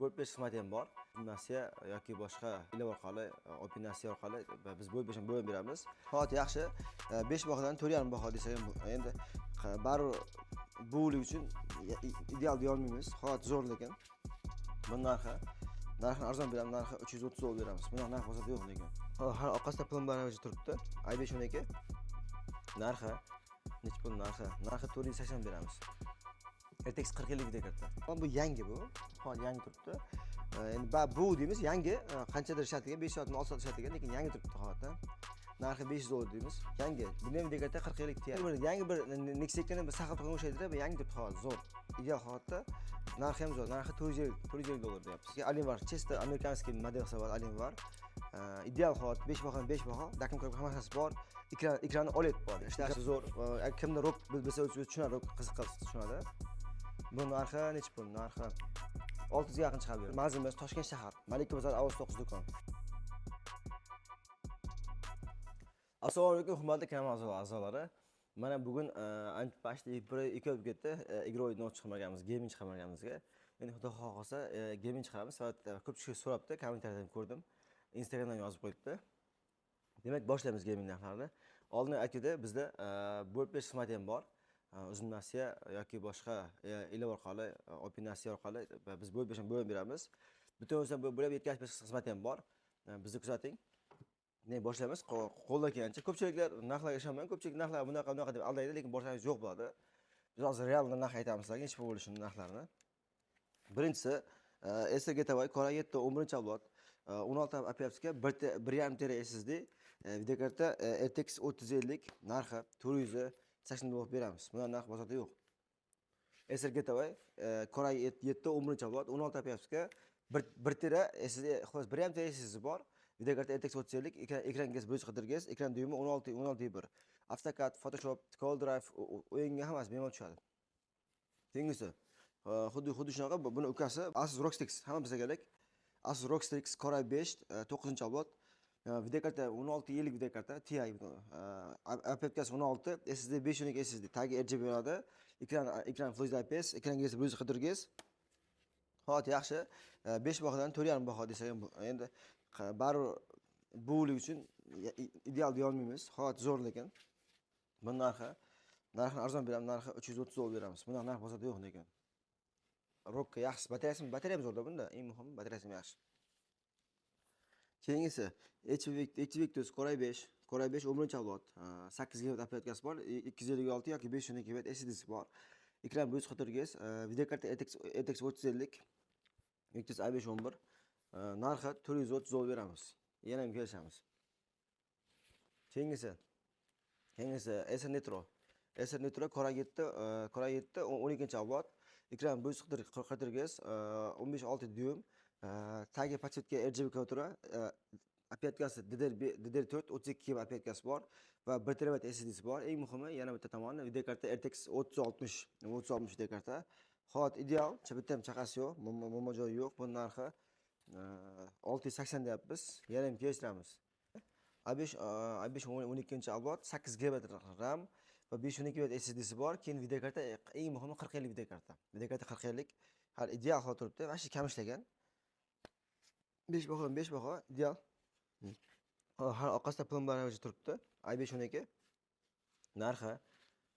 bo'lib berish xizmati ham bor. Nasiya yoki boshqa ilova orqali, opinatsiya orqali biz bo'lib berishni bo'lib beramiz. Hozir yaxshi 5 bahodan 4,5 baho desak ham endi baribir bulik uchun ideal deya olmaymiz. Hozir zo'r lekin. Bu narxini arzon beramiz, narxi 330 dollar beramiz. Bunaqa narx bozorda yo'q lekin. Har orqasida plombaraj turibdi. i512 narxi necha pul narxi? Narxi 480 beramiz. RTX 4050 katta. Bu yangi bu. Hozir yangi turibdi. Endi bu deymiz yangi, qanchadir ishlatilgan, 5 soatmi 6 soat ishlatilgan, lekin yangi turibdi hozirda. Narxi 500 dollar deymiz. Yangi. Buni ham dekatda 4050 Ti. Yangi bir Nexekani bir saqlab qo'ygan o'xshaydi-da, bu yangi turibdi hozir, zo'r. Ideal holatda. Narxi ham zo'r. Narxi 450 dollar deyapmiz. Alin var, chista amerikanskiy model hisoblanadi, Alin var. Ideal holat 5 baho, 5 baho. Dakim ko'p hammasi bor. Ekrani OLED bor. Ishlashi zo'r. Kimda rock bilsa o'zi tushunadi, rock qiziq tushunadi. Bu narxi necha pul? Narxi 600 ga yaqin chiqadi. Mazmunimiz Toshkent shahar, Malika bozor Avaz 9 do'kon. Assalomu alaykum, hurmatli kanal a'zolari. Mana bugun ancha pashta 2 o'tib ketdi. Игровой note chiqarganmiz, gaming chiqarganimizga. Endi xudo xohlasa gaming chiqaramiz. Ko'pchilik so'rabdi, kommentariyada ko'rdim. Instagramdan yozib qo'yibdi. Demak, boshlaymiz gaming narxlarini. Oldin aytganda bizda bo'lib berish xizmati ham bor. Uzun nasiya yoki boshqa ilova orqali, opinatsiya orqali biz bo'lib berishni bo'lib beramiz. Butun o'zdan bo'lib yetkazib berish xizmati ham bor. Bizni kuzating. Ne boshlaymiz. Qo'lda kelgancha ko'pchiliklar narxlarga ishonmaydi. Ko'pchilik narxlar bunaqa deb aldaydi, lekin boshlangiz yo'q bo'ladi. Biz hozir real narx aytamiz sizlarga, necha pul bo'lishini narxlarini. Birinchisi Acer Gateway Core i7 11-avlod 16 operatsiya 1.5 TB SSD videokarta RTX 3050 narxi 480 dollar beramiz. Buni narx bozorda yo'q. Acer Gateway Core i7 11-avlod 16 operatsiya 1 TB SSD, xolos 1.5 TB SSD bor. Videokarta RTX 3050, ekrangiz bo'yicha qidirgis, ekran dyumi 16:1. AutoCAD, Photoshop, CorelDRAW o'yinga hammasi bemalol tushadi. Keyingisi xuddi shunaqa buni ukasi Asus ROG Strix, hamma bizga kerak. Asus ROG Strix Core i5 9-avlod. Videokarta 1650 videokarta Ti, operatsiyasi 16, SSD 512 SSD, tagi RGB bo'ladi. Ekran Full HD IPS, ekrangiz bo'yicha qidirgis. Hozir yaxshi 5 bahodan 4,5 baho desak ham endi baribir bulik uchun ideal deya olmaymiz. Hozir zo'r lekin. Bu narxini arzon beramiz, narxi 330 dollar beramiz. Bunaqa narx bozorda yo'q lekin. Rockka yaxshi, batareyasi ham zo'rda bunda. Eng muhimi batareyasi ham yaxshi. Keyingisi HVictus Core i5 11-avlod 8 GB operatsiyasi bor, 256 yoki 512 GB SSD'si bor. Ekran bo'yicha qidirgis, videokarta RTX 3050, Victus i5 11, narxi 430 dollar beramiz. Yana ham kelishamiz. Keyingisi Acer Nitro Core i7 12-avlod, ekran bo'yicha qidirgis 15.6 dyum, tagi pachetka RGB klaviatura, operatsiyasi DDR4 32 GB operatsiyasi bor va 1 TB SSD'si bor. Eng muhimi yana bitta tomoni videokarta RTX 3060 videokarta. Hozir ideal, bitta ham chaqasi yo'q, mo'majoyi yo'q. Bu narxi 680 deyapmiz. Yana ham kelishtiramiz. i5 12-avlod 8 GB RAM va 512 GB SSD'si bor. Keyin videokarta eng muhimi 4050 videokarta. Videokarta 4050 har ideal holda turibdi, vashi kam ishlagan. 5 baho ideal. Har orqasida plombaraj turibdi. i5 12 narxi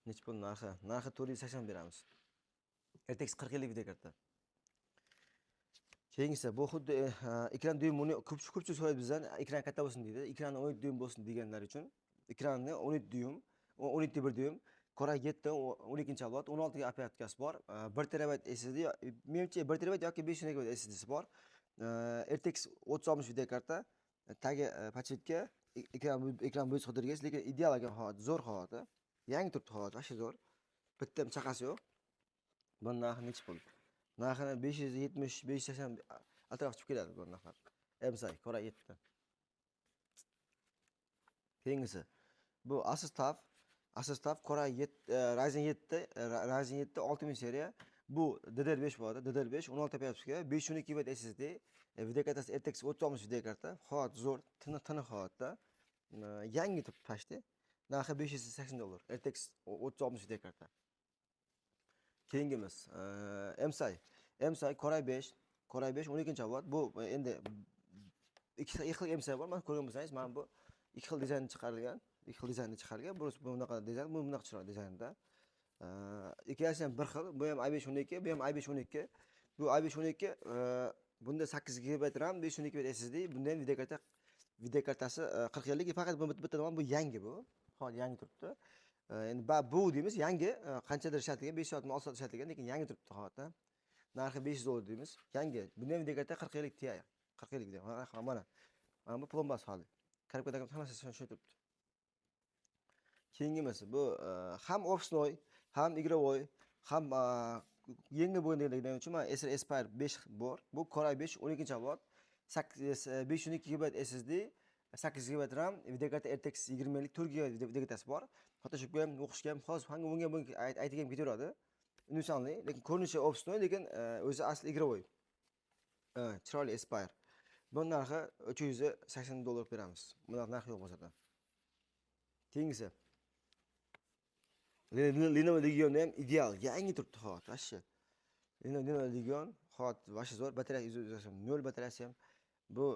necha pul narxi? Narxi 480 beramiz. RTX 4050 videokarta. Keyingisi bu xuddi ekran dyumini ko'pchilik so'raydi bizdan, ekran katta bo'lsin deydi. Ekrani 17 dyum bo'lsin deganlar uchun ekranni 17 dyum, 17.1 dyum, Core i7 12-avlod 16 ga operatsiyasi bor. 1 TB SSD, menimcha 1 TB yoki 512 GB SSD'si bor. RTX 3060 videokarta, tagi pachetka, ekran bo'yicha qidirgis, lekin ideal ekan holat, zo'r holati. Yangi turibdi holat, vashi zo'r. Bitta ham chaqasi yo'q. Bu narxi necha pul? Narxini 570, 580 atrofga chiqib keladi bu narxlar. MSI Core i7. Keyingisi bu Asus TUF Core i7 Ryzen 7 6000 seriya. Bu DDR5 bo'ladi, DDR5 16 operatsiya, 512 GB SSD, videokartasi RTX 3060 videokarta. Holat zo'r, tiniq holatda. Yangi turib pashti. Narxi 580 dollar. RTX 3060 videokarta. Keyingimiz MSI Core i5 Core i5 12-avlod. Bu endi ikki xil MSI bor. Mana ko'rgan bo'lsangiz, mana bu ikki xil dizaynda chiqarilgan. Ikki xil dizaynda chiqarilgan. Burasi bunaqa dizayn, bu bunaqa chiroyli dizaynda. Ikkalasi ham bir xil. Bu ham i5 12, bu ham i5 12. Bu i5 12 bunda 8 GB RAM, 512 GB SSD, bunda ham video kartasi 40 yillik. Faqat bu bitta tomon bu yangi bu. Hozir yangi turibdi. Endi bu deymiz yangi, qanchadir ishlatilgan, 5 soatmi 6 soat ishlatilgan, lekin yangi turibdi hozir. Narxi $500 deymiz. Yangi. Bunda ham video karta 40 yillik Ti. 40 yillik deyman. Mana. Mana bu plombasi hali. Karabkadagi hammasi shunday turibdi. Keyingisi bu ham ofisnoy, ham игровой, ham yengil bo'lganligini uchun mana Acer Aspire 5 bor. Bu Core i5 12-avlod, 512 GB SSD, 8 GB RAM, video karta RTX 20 lik 4 GB video kartasi bor. Photoshopga ham, o'qishga ham, hozir hanga bunga aytgan ketaveradi. Universalniy, lekin ko'rinishi ofisnoy, lekin o'zi asli игровой. Chiroyli Aspire. Bunun narxi $380 beramiz. Bunaqa narx yo'q bo'lsa-da. Keyingisi Lenovo Legion ham ideal, yangi turibdi hozir, vashshi. Lenovo Legion hozir vashshi zo'r, batareyasi 0 batareyasi ham. Bu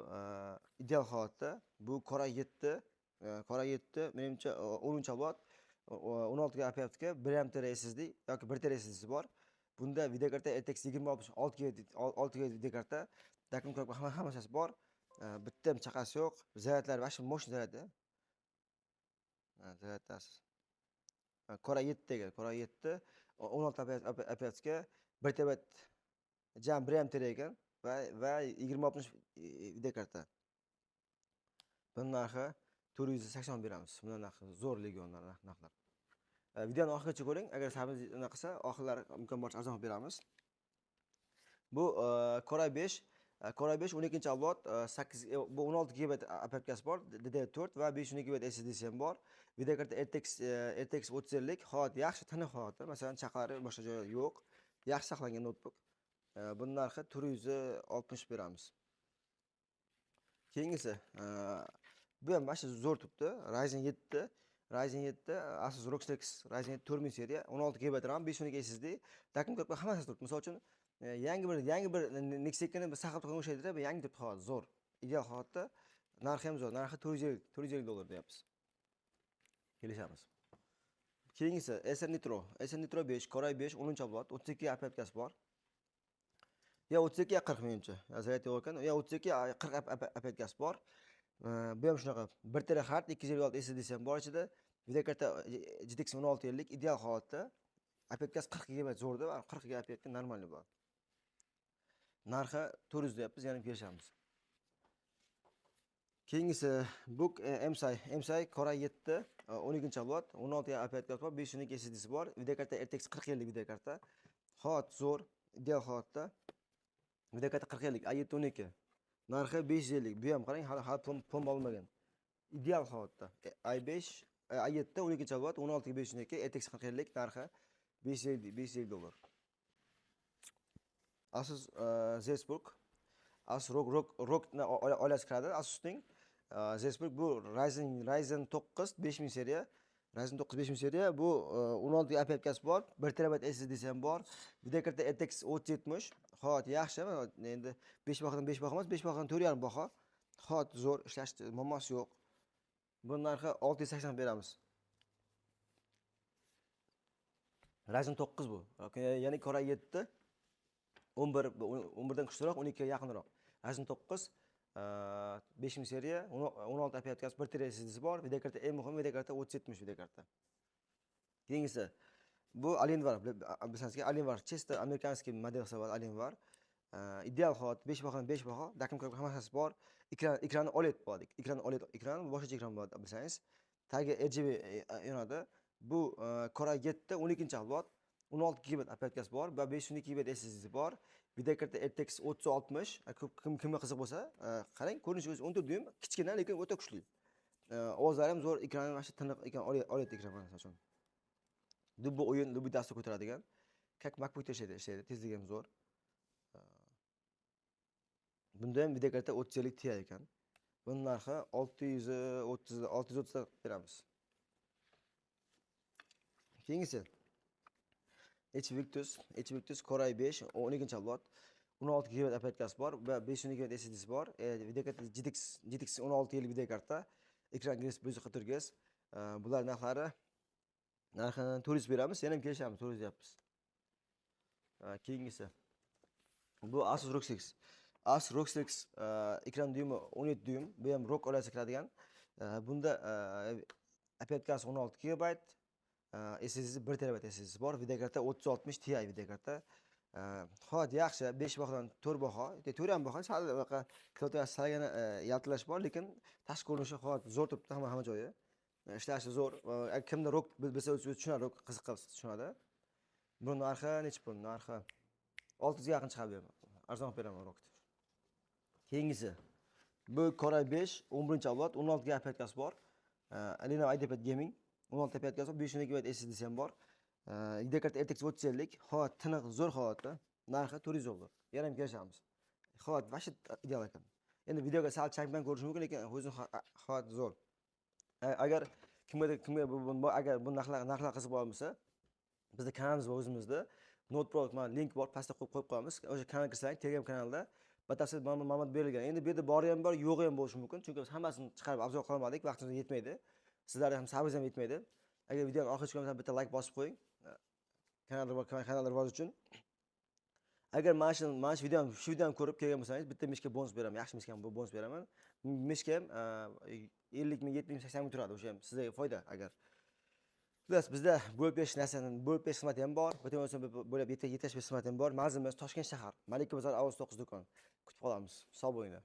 ideal holatda. Bu Core i7, menimcha 10-avlod, 16 GB aparatka, 1 TB SSD yoki 1 TB SSD bor. Bunda video karta RTX 2060 GB video karta, dakim ko'p hammasi bor. Bitta ham chaqasi yo'q. Zaryadlari vashshi moshina zaryadi. Zaryadasi. Core i7 Core i7 16 aparatka, 1 TB jam 1 TB ekan va 2060 video karta. Bunun narxi 480 beramiz. Bundan narxi zo'r Legionlar narxlar. Videoni oxirigacha ko'ring. Agar sabringiz unaqa qilsa, oxirlari imkon boricha arzon beramiz. Bu Core i5 12-avlod, 16 GB aparatkasi bor, DDR4 va 512 GB SSD'si ham bor. Video karta RTX 30 lik, hozir yaxshi tiniq holatda, masalan, chaqalari boshqa joyi yo'q. Yaxshi saqlangan notebook. Buning narxi 460 beramiz. Keyingisi, bu ham mana shu zo'r turibdi. Ryzen 7, Asus ROG Strix Ryzen 7 4000 seriya, 16 GB RAM, 512 SSD, dakim ko'p hammasi turibdi. Misol uchun yangi bir Nexekini bir saqlab turgan o'xshaydi-da, bu yangi turibdi hozir, zo'r. Ideal holatda. Narxi ham zo'r. Narxi $450 deyapmiz. Kelishamiz. Keyingisi Acer Nitro 5 Core i5 10-avlod, 32 aparatkasi bor. Ya 32 ya 40 menimcha. Zaryad yo'q ekan. Ya 32 40 aparatkasi bor. Bu ham shunaqa 1 THz 256 SSD'si ham bor ichida. Video karta GTX 1650 ideal holatda. Aparatkasi 40 GB zo'rda va 40 GB aparatka normalniy bor. Narxi 400 deyapmiz, ya'ni kelishamiz. Keyingisi bu MSI Core i7 12-avlod, 16 aparatkasi bor, 512 SSD'si bor. Video karta RTX 40 yillik video karta. Holat zo'r, ideal holatda. Video karta 40 yillik i7 12. Narxi 550. Bu ham qarang, hali plomb olmagan. Ideal holatda. i7 12-avlod, 16 512 RTX 40 yillik, narxi $550. Asus Zeesburg, Asus ROG oilasi kiradi. Asusning Zeesburg bu Ryzen 9 5000 seriya. Ryzen 9 5000 seriya, bu 16 aparatkasi bor, 1 TB SSD'si ham bor. Video karta RTX 3070. Holat yaxshi, endi 5 bahodan 5 baho emas, 5 bahodan 4,5 baho. Holat zo'r, ishlash muammosi yo'q. Buning narxi 680 beramiz. Ryzen 9 bu. Ya'ni Core i7 11dan kuchliroq, 12 ga yaqinroq. Ryzen 9 5000 seriya, 16 aparatkasi, 1 TB SSD'si bor. Video karta eng muhim video karta 3070 video karta. Keyingisi bu Alienware, bilsangizki Alienware чисто amerikanskiy model hisoblanadi Alienware. Ideal holat 5 bahodan 5 baho, dakim ko'p hammasi bor. Ekrani OLED bo'ladi. Ekran boshqacha ekran bo'ladi bilsangiz. Tagi RGB yonadi. Bu Core i7 12-avlod, 16 GB aparatkasi bor va 512 GB SSD'si bor. Video karta RTX 3060. Kimga qiziq bo'lsa, qarang, ko'rinishi o'zi 14 dyuym, kichkina lekin o'ta kuchli. Ovozlari ham zo'r, ekrani mana shu tiniq ekan, OLED ekran masalan. Bu o'yin dastur ko'taradigan. Как MacBookda ishlaydi, tezligi ham zo'r. Bunda ham video karta 30 yillik Ti ekan. Buning narxi 630 beramiz. Keyingisi HP Victus Core i5 12-avlod, 16 GB aparatkasi bor va 512 GB SSD'si bor. Videokarta GTX 16 yillik videokarta. Ekran gigabit 144 Hz. Bular narxini 400 beramiz. Yana ham kelishamiz, 400 deyapmiz. Keyingisi. Bu Asus ROG Strix. Asus ROG Strix ekran dyumi 17 dyum. Bu ham ROG oilasiga kiradigan. Bunda aparatkasi 16 GB, SSD'si 1 TB SSD'si bor. Videokarta 3060 Ti videokarta. Hozir yaxshi, 5 bahodan 4 baho, 4 ham baho, sal bunaqa salgina yaltirash bor, lekin tashqi ko'rinishi hozir zo'r turibdi, hamma joyi. Ishlashi zo'r. Kimda ROG bilsa o'zi tushunadi, ROG qiziq tushunadi. Buni narxi necha pul? Narxi 600 ga yaqin chiqadi. Arzon beraman ROG. Keyingisi. Bu Core i5 11-avlod 16 GB aparatkasi bor. Lenovo IdeaPad Gaming 16 aparatkasi, 512 GB SSD'si ham bor. Videokarta RTX 3050, hozir tiniq zo'r holatda. Narxi 400 dollar. Yana ham kelishamiz. Hozir vashit ideal ekan. Endi videoga sal changman ko'rish mumkin, lekin o'zi hozir zo'r. Agar kimga bu narxlar qiziq bo'lsa, bizda kanalimiz bor o'zimizda. Notepad mana link bor, pastda qo'yib qo'yamiz. O'sha kanalga kirsang, Telegram kanalda batafsil ma'lumot berilgan. Endi bu yerda bori ham bor, yo'g'i ham bo'lishi mumkin, chunki biz hammasini chiqarib obzor qila olmadik, vaqtimiz yetmaydi. Sizlar ham sabringiz ham yetmaydi. Agar videoni oxirigacha ko'rsangiz, bitta like bosib qo'ying. Kanalda rivoji uchun. Agar mana shu videoni ko'rib kelgan bo'lsangiz, bitta mishka bonus beraman. Yaxshi mishka ham bonus beraman. Mishka ham 50 ming, 70 ming, 80 ming turadi. O'sha ham sizga foyda agar. Bizda bo'lib berish xizmati ham bor. Bo'lib yetash xizmati ham bor. Manzilimiz Toshkent shahar, Malika bozor, Avaz 9 do'kon. Kutib qolamiz. Sog' bo'linglar.